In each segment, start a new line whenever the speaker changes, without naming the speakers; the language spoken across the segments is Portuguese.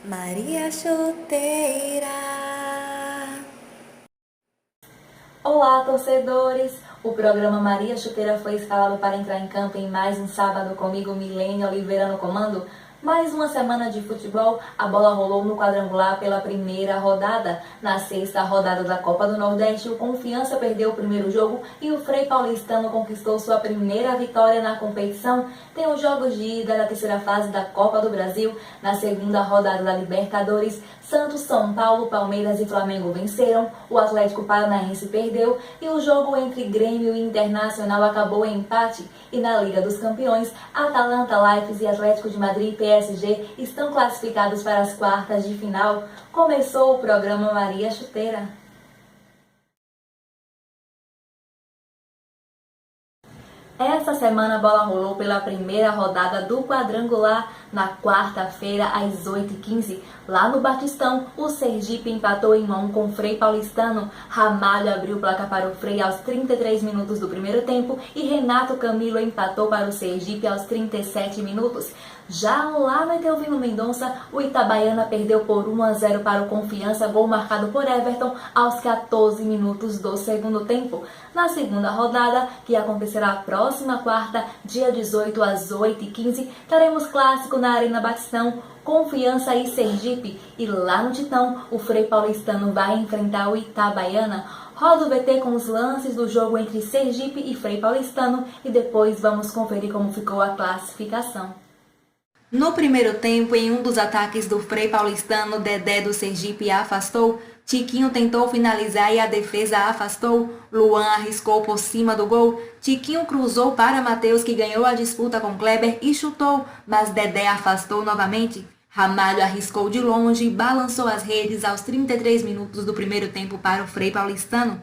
Maria Chuteira.
Olá, torcedores! O programa Maria Chuteira foi escalado para entrar em campo em mais um sábado comigo, Milene Oliveira, no comando. Mais uma semana de futebol, a bola rolou no quadrangular pela primeira rodada. Na sexta rodada da Copa do Nordeste, o Confiança perdeu o primeiro jogo e o Frei Paulistano conquistou sua primeira vitória na competição. Tem os jogos de ida da terceira fase da Copa do Brasil. Na segunda rodada da Libertadores, Santos, São Paulo, Palmeiras e Flamengo venceram, o Atlético Paranaense perdeu e o jogo entre Grêmio e Internacional acabou em empate. E na Liga dos Campeões, Atalanta, Leipzig e Atlético de Madrid e PSG estão classificados para as quartas de final. Começou o programa Maria Chuteira. Essa semana a bola rolou pela primeira rodada do quadrangular na quarta-feira às 8h15. Lá no Batistão, o Sergipe empatou em 1 com o Frei Paulistano. Ramalho abriu o placar para o Frei aos 33 minutos do primeiro tempo e Renato Camilo empatou para o Sergipe aos 37 minutos. Já lá no Etelvino Mendonça, o Itabaiana perdeu por 1-0 para o Confiança, gol marcado por Everton aos 14 minutos do segundo tempo. Na segunda rodada, que acontecerá próxima quarta, dia 18 às 8h15, teremos clássico na Arena Batistão, Confiança e Sergipe. E lá no Titão, o Frei Paulistano vai enfrentar o Itabaiana. Roda o VT com os lances do jogo entre Sergipe e Frei Paulistano e depois vamos conferir como ficou a classificação. No primeiro tempo, em um dos ataques do Frei Paulistano, Dedé do Sergipe afastou. Tiquinho tentou finalizar e a defesa afastou. Luan arriscou por cima do gol. Tiquinho cruzou para Matheus, que ganhou a disputa com Kleber e chutou, mas Dedé afastou novamente. Ramalho arriscou de longe e balançou as redes aos 33 minutos do primeiro tempo para o Frei Paulistano.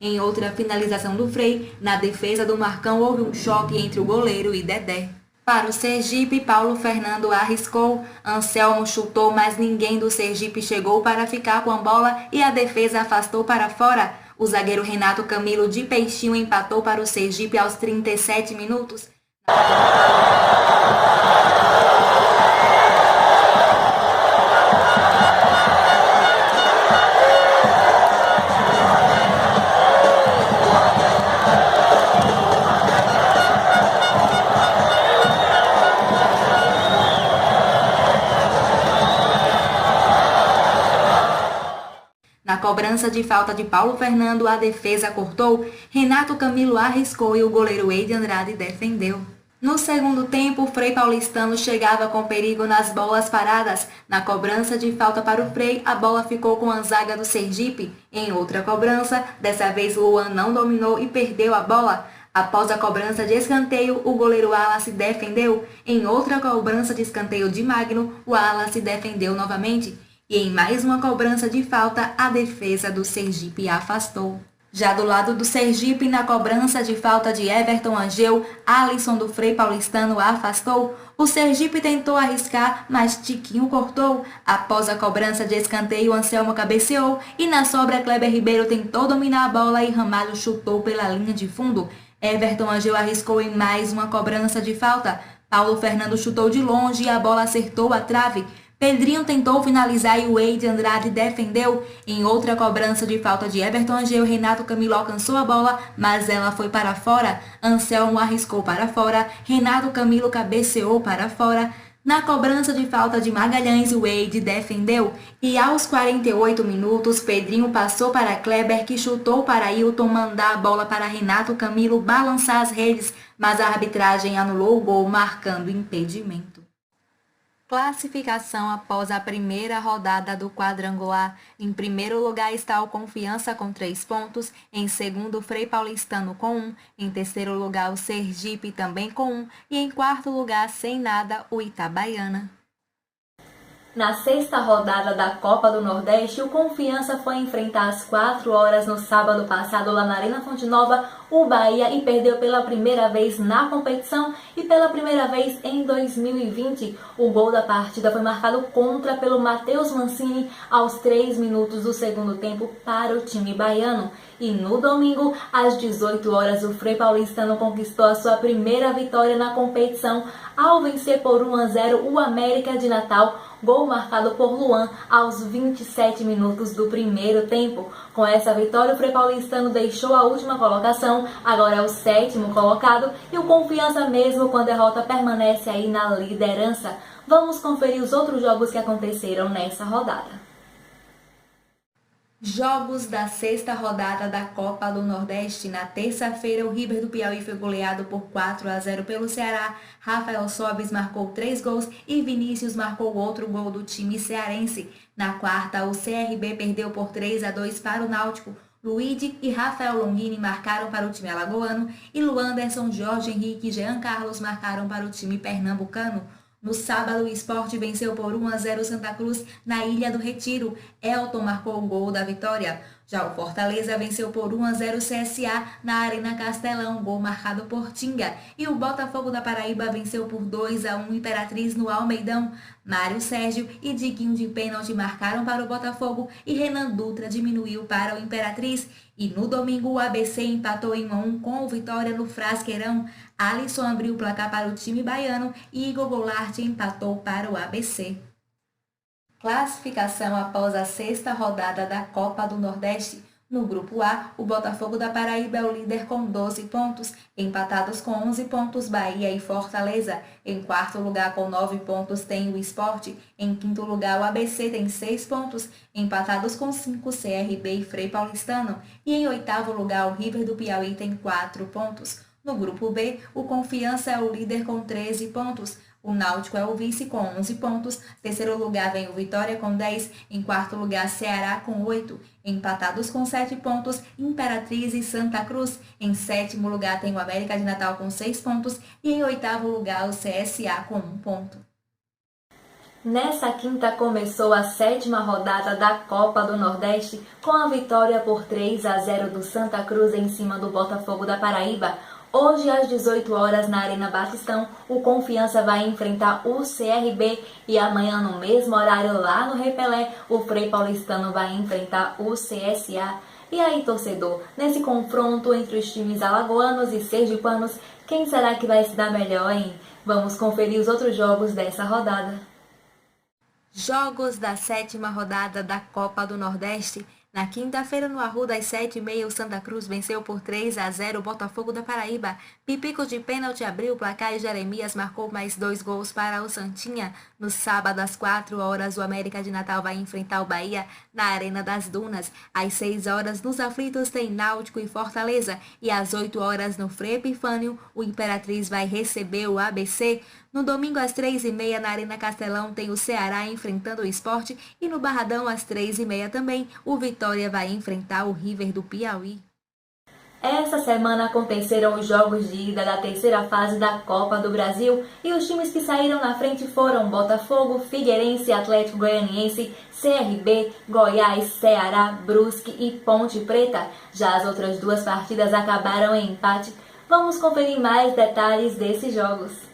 Em outra finalização do Frei, na defesa do Marcão houve um choque entre o goleiro e Dedé. Para o Sergipe, Paulo Fernando arriscou, Anselmo chutou, mas ninguém do Sergipe chegou para ficar com a bola e a defesa afastou para fora. O zagueiro Renato Camilo de Peixinho empatou para o Sergipe aos 37 minutos. Na cobrança de falta de Paulo Fernando, a defesa cortou, Renato Camilo arriscou e o goleiro Eide Andrade defendeu. No segundo tempo, o Frei Paulistano chegava com perigo nas bolas paradas. Na cobrança de falta para o Frei, a bola ficou com a zaga do Sergipe. Em outra cobrança, dessa vez Luan não dominou e perdeu a bola. Após a cobrança de escanteio, o goleiro Wallace defendeu. Em outra cobrança de escanteio de Magno, o Wallace defendeu novamente. E em mais uma cobrança de falta, a defesa do Sergipe afastou. Já do lado do Sergipe, na cobrança de falta de Everton Angel, Alisson do Frei Paulistano afastou. O Sergipe tentou arriscar, mas Tiquinho cortou. Após a cobrança de escanteio, Anselmo cabeceou e na sobra Kleber Ribeiro tentou dominar a bola e Ramalho chutou pela linha de fundo. Everton Angel arriscou em mais uma cobrança de falta. Paulo Fernando chutou de longe e a bola acertou a trave. Pedrinho tentou finalizar e o Eide Andrade defendeu. Em outra cobrança de falta de Everton Angel, Renato Camilo alcançou a bola, mas ela foi para fora. Anselmo arriscou para fora, Renato Camilo cabeceou para fora. Na cobrança de falta de Magalhães, o Eide defendeu. E aos 48 minutos, Pedrinho passou para Kleber, que chutou para Ailton mandar a bola para Renato Camilo balançar as redes, mas a arbitragem anulou o gol, marcando impedimento. Classificação após a primeira rodada do quadrangular. Em primeiro lugar está o Confiança com 3 pontos, em segundo o Frei Paulistano com 1, em terceiro lugar o Sergipe também com 1 e em quarto lugar, sem nada, o Itabaiana. Na sexta rodada da Copa do Nordeste, o Confiança foi enfrentar às 4 horas no sábado passado lá na Arena Fonte Nova
o Bahia e perdeu pela primeira vez na competição e pela primeira vez em 2020. O gol da partida foi marcado contra pelo Matheus Mancini aos 3 minutos do segundo tempo para o time baiano. E no domingo, às 18 horas, o Frei Paulistano conquistou a sua primeira vitória na competição ao vencer por 1-0 o América de Natal, gol marcado por Luan aos 27 minutos do primeiro tempo. Com essa vitória, o Frei Paulistano deixou a última colocação, agora é o 7º colocado e o Confiança, mesmo com a derrota, permanece aí na liderança. Vamos conferir os outros jogos que aconteceram nessa rodada.
Jogos da sexta rodada da Copa do Nordeste. Na terça-feira, o River do Piauí foi goleado por 4-0 pelo Ceará. Rafael Sobis marcou 3 gols e Vinícius marcou outro gol do time cearense. Na quarta, o CRB perdeu por 3-2 para o Náutico. Luigi e Rafael Longini marcaram para o time alagoano e Luanderson, Jorge Henrique e Jean Carlos marcaram para o time pernambucano. No sábado, o Sport venceu por 1-0 Santa Cruz na Ilha do Retiro. Elton marcou o gol da vitória. Já o Fortaleza venceu por 1-0 CSA na Arena Castelão, gol marcado por Tinga. E o Botafogo da Paraíba venceu por 2-1 Imperatriz no Almeidão. Mário Sérgio e Diguinho de pênalti marcaram para o Botafogo e Renan Dutra diminuiu para o Imperatriz. E no domingo, o ABC empatou em 1-1 com o Vitória no Frasqueirão. Alisson abriu o placar para o time baiano e Igor Goulart empatou para o ABC. Classificação após a sexta rodada da Copa do Nordeste. No grupo A, o Botafogo da Paraíba é o líder com 12 pontos, empatados com 11 pontos Bahia e Fortaleza. Em quarto lugar com 9 pontos tem o Sport. Em quinto lugar o ABC tem 6 pontos, empatados com 5 CRB e Frei Paulistano. E em oitavo lugar o River do Piauí tem 4 pontos. No grupo B, o Confiança é o líder com 13 pontos. O Náutico é o vice com 11 pontos. Terceiro lugar vem o Vitória com 10. Em quarto lugar, Ceará com 8. Empatados com 7 pontos, Imperatriz e Santa Cruz. Em sétimo lugar tem o América de Natal com 6 pontos. E em oitavo lugar, o CSA com 1 ponto.
Nessa quinta começou a 7ª rodada da Copa do Nordeste com a vitória por 3-0 do Santa Cruz em cima do Botafogo da Paraíba. Hoje, às 18 horas, na Arena Batistão, o Confiança vai enfrentar o CRB e amanhã, no mesmo horário, lá no Repelé, o Frei Paulistano vai enfrentar o CSA. E aí, torcedor, nesse confronto entre os times alagoanos e sergipanos, quem será que vai se dar melhor, hein? Vamos conferir os outros jogos dessa rodada.
Jogos da sétima rodada da Copa do Nordeste. Na quinta-feira, no Arruda, às 7h30, o Santa Cruz venceu por 3-0 o Botafogo da Paraíba. Pipico de pênalti abriu o placar e Jeremias marcou mais 2 gols para o Santinha. No sábado, às 4 horas, o América de Natal vai enfrentar o Bahia na Arena das Dunas. Às 6 horas, nos aflitos, tem Náutico e Fortaleza. E às 8 horas, no Frei Epifânio, o Imperatriz vai receber o ABC. No domingo, às 3h30, na Arena Castelão, tem o Ceará enfrentando o Sport. E no Barradão, às 3h30 também, o Vitória vai enfrentar o River do Piauí.
Essa semana aconteceram os jogos de ida da terceira fase da Copa do Brasil e os times que saíram na frente foram Botafogo, Figueirense, Atlético Goianiense, CRB, Goiás, Ceará, Brusque e Ponte Preta. Já as outras 2 partidas acabaram em empate. Vamos conferir mais detalhes desses jogos.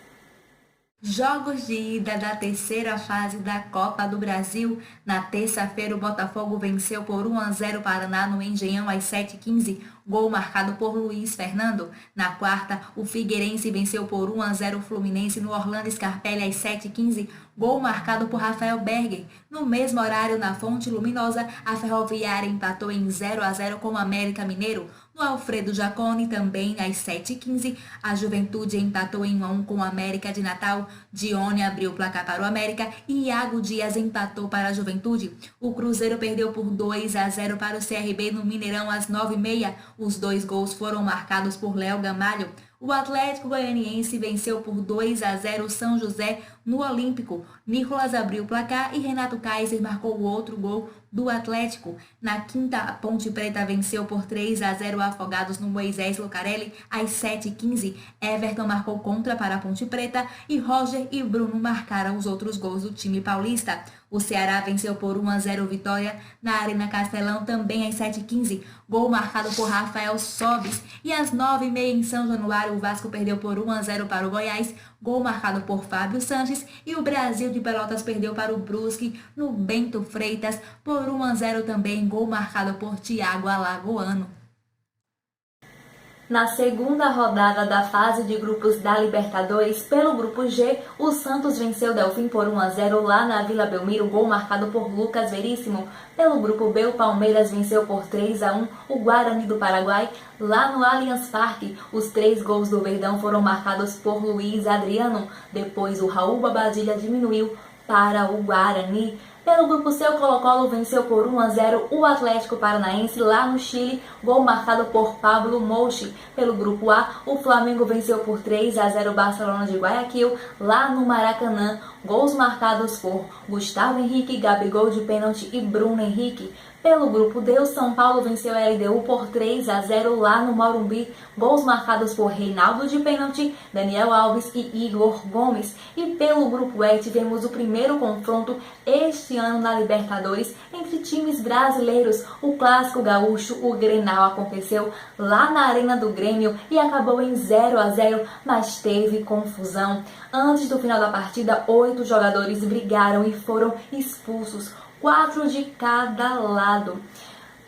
Jogos de ida da terceira fase da Copa do Brasil. Na terça-feira, o Botafogo venceu por 1-0 Paraná no Engenhão às 7h15, gol marcado por Luiz Fernando. Na quarta, o Figueirense venceu por 1-0 Fluminense no Orlando Scarpelli às 7h15, gol marcado por Rafael Berger. No mesmo horário, na Fonte Luminosa, a Ferroviária empatou em 0-0 com o América Mineiro. No Alfredo Jaconi, também às 7h15, a Juventude empatou em 1-1 com o América de Natal. Dione abriu o placar para o América e Iago Dias empatou para a Juventude. O Cruzeiro perdeu por 2-0 para o CRB no Mineirão às 9h30. Os 2 gols foram marcados por Léo Gamalho. O Atlético Goianiense venceu por 2-0 o São José no Olímpico. Nicolas abriu o placar e Renato Kaiser marcou o outro gol do Atlético. Na quinta, a Ponte Preta venceu por 3-0 o Afogados no Moisés Lucarelli às 7h15. Everton marcou contra para a Ponte Preta e Roger e Bruno marcaram os outros gols do time paulista. O Ceará venceu por 1-0 o Vitória na Arena Castelão também às 7h15. Gol marcado por Rafael Sobis. E às 9h30 em São Januário, o Vasco perdeu por 1-0 para o Goiás. Gol marcado por Fábio Sanches. E o Brasil de Pelotas perdeu para o Brusque no Bento Freitas por 1-0 também. Gol marcado por Thiago Alagoano.
Na segunda rodada da fase de grupos da Libertadores, pelo grupo G, o Santos venceu o Delfim por 1-0 lá na Vila Belmiro, gol marcado por Lucas Veríssimo. Pelo grupo B, o Palmeiras venceu por 3-1 o Guarani do Paraguai lá no Allianz Parque. Os 3 gols do Verdão foram marcados por Luiz Adriano. Depois, o Raul Babadilha diminuiu para o Guarani. Pelo grupo C, o Colo-Colo venceu por 1-0 o Atlético Paranaense lá no Chile, gol marcado por Pablo Mouchi. Pelo grupo A, o Flamengo venceu por 3-0 o Barcelona de Guayaquil lá no Maracanã, gols marcados por Gustavo Henrique, Gabigol de pênalti e Bruno Henrique. Pelo grupo D, o São Paulo venceu a LDU por 3-0 lá no Morumbi, gols marcados por Reinaldo de pênalti, Daniel Alves e Igor Gomes. E pelo grupo E, tivemos o primeiro confronto este ano na Libertadores entre times brasileiros. O clássico gaúcho, o Grenal, aconteceu lá na Arena do Grêmio e acabou em 0-0, mas teve confusão. Antes do final da partida, 8 jogadores brigaram e foram expulsos. 4 de cada lado.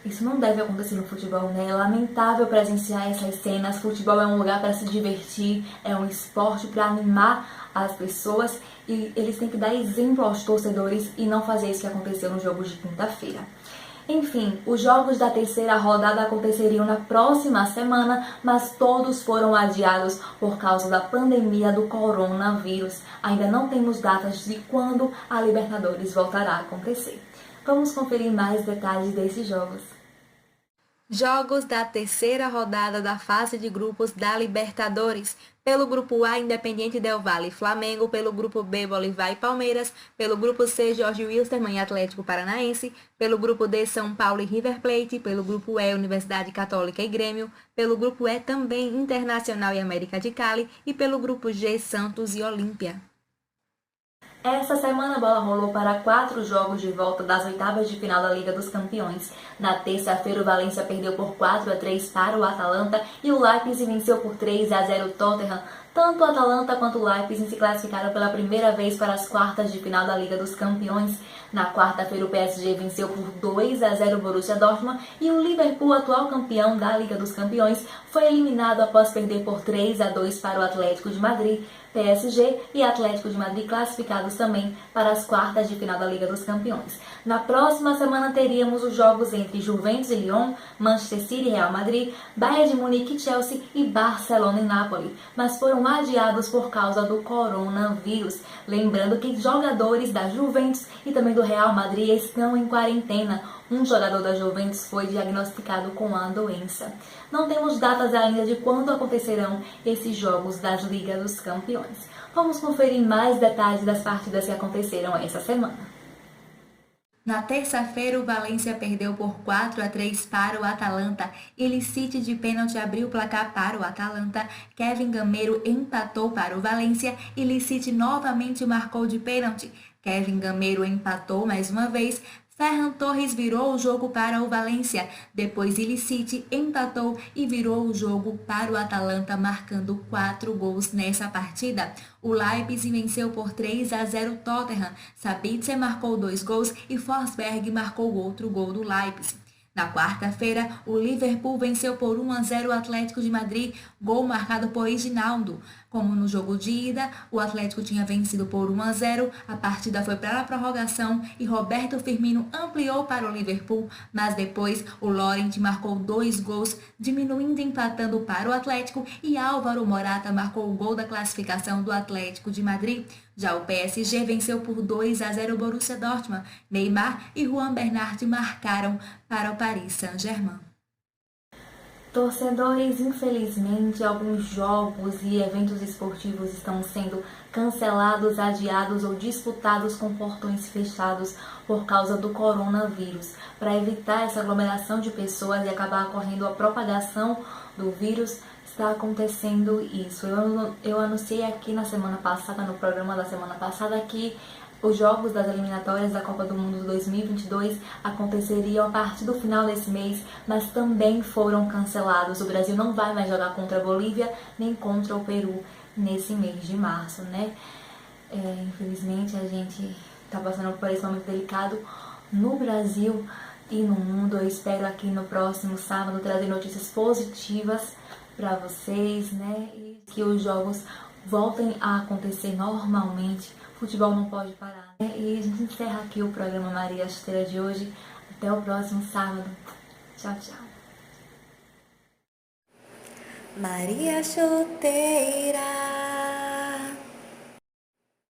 Isso não deve acontecer no futebol, né? É lamentável presenciar essas cenas. Futebol é um lugar para se divertir, é um esporte para animar as pessoas e eles têm que dar exemplo aos torcedores e não fazer isso que aconteceu no jogo de quinta-feira. Enfim, os jogos da terceira rodada aconteceriam na próxima semana, mas todos foram adiados por causa da pandemia do coronavírus. Ainda não temos datas de quando a Libertadores voltará a acontecer. Vamos conferir mais detalhes desses jogos.
Jogos da terceira rodada da fase de grupos da Libertadores. Pelo grupo A, Independiente Del Valle e Flamengo. Pelo grupo B, Bolívar e Palmeiras. Pelo grupo C, Jorge Wilstermann e Atlético Paranaense. Pelo grupo D, São Paulo e River Plate. Pelo grupo E, Universidade Católica e Grêmio. Pelo grupo E, também Internacional e América de Cali. E pelo grupo G, Santos e Olímpia.
Essa semana a bola rolou para 4 jogos de volta das oitavas de final da Liga dos Campeões. Na terça-feira, o Valência perdeu por 4-3 para o Atalanta e o Leipzig venceu por 3-0 o Tottenham. Tanto o Atalanta quanto o Leipzig se classificaram pela primeira vez para as quartas de final da Liga dos Campeões. Na quarta-feira, o PSG venceu por 2-0 o Borussia Dortmund e o Liverpool, atual campeão da Liga dos Campeões, foi eliminado após perder por 3-2 para o Atlético de Madrid. PSG e Atlético de Madrid classificados também para as quartas de final da Liga dos Campeões. Na próxima semana teríamos os jogos entre Juventus e Lyon, Manchester City e Real Madrid, Bayern de Munique e Chelsea e Barcelona e Napoli, mas foram adiados por causa do coronavírus. Lembrando que jogadores da Juventus e também do Real Madrid estão em quarentena. Um jogador da Juventus foi diagnosticado com a doença. Não temos datas ainda de quando acontecerão esses jogos das Ligas dos Campeões. Vamos conferir mais detalhes das partidas que aconteceram essa semana.
Na terça-feira, o Valência perdeu por 4-3 para o Atalanta. Illicite de pênalti abriu o placar para o Atalanta. Kevin Gameiro empatou para o Valência. Illicite novamente marcou de pênalti. Kevin Gameiro empatou mais uma vez. Ferran Torres virou o jogo para o Valência. Depois Illicite empatou e virou o jogo para o Atalanta, marcando 4 gols nessa partida. O Leipzig venceu por 3-0 o Tottenham. Sabitzer marcou 2 gols e Forsberg marcou outro gol do Leipzig. Na quarta-feira, o Liverpool venceu por 1-0 o Atlético de Madrid, gol marcado por Reginaldo. Como no jogo de ida, o Atlético tinha vencido por 1-0, a partida foi para a prorrogação e Roberto Firmino ampliou para o Liverpool, mas depois o Laurent marcou 2 gols, diminuindo e empatando para o Atlético, e Álvaro Morata marcou o gol da classificação do Atlético de Madrid. Já o PSG venceu por 2-0 o Borussia Dortmund. Neymar e Juan Bernat marcaram para o Paris Saint-Germain.
Torcedores, infelizmente, alguns jogos e eventos esportivos estão sendo cancelados, adiados ou disputados com portões fechados por causa do coronavírus. Para evitar essa aglomeração de pessoas e acabar ocorrendo a propagação do vírus, está acontecendo isso. Eu anunciei aqui na semana passada, no programa da semana passada, que os jogos das eliminatórias da Copa do Mundo 2022 aconteceriam a partir do final desse mês, mas também foram cancelados. O Brasil não vai mais jogar contra a Bolívia nem contra o Peru nesse mês de março, né? Infelizmente a gente está passando por esse momento delicado no Brasil e no mundo. Eu espero aqui no próximo sábado trazer notícias positivas para vocês, né? E que os jogos voltem a acontecer normalmente. Futebol não pode parar, né? E a gente encerra aqui o programa Maria Chuteira de hoje. Até o próximo sábado. Tchau, tchau.
Maria Chuteira.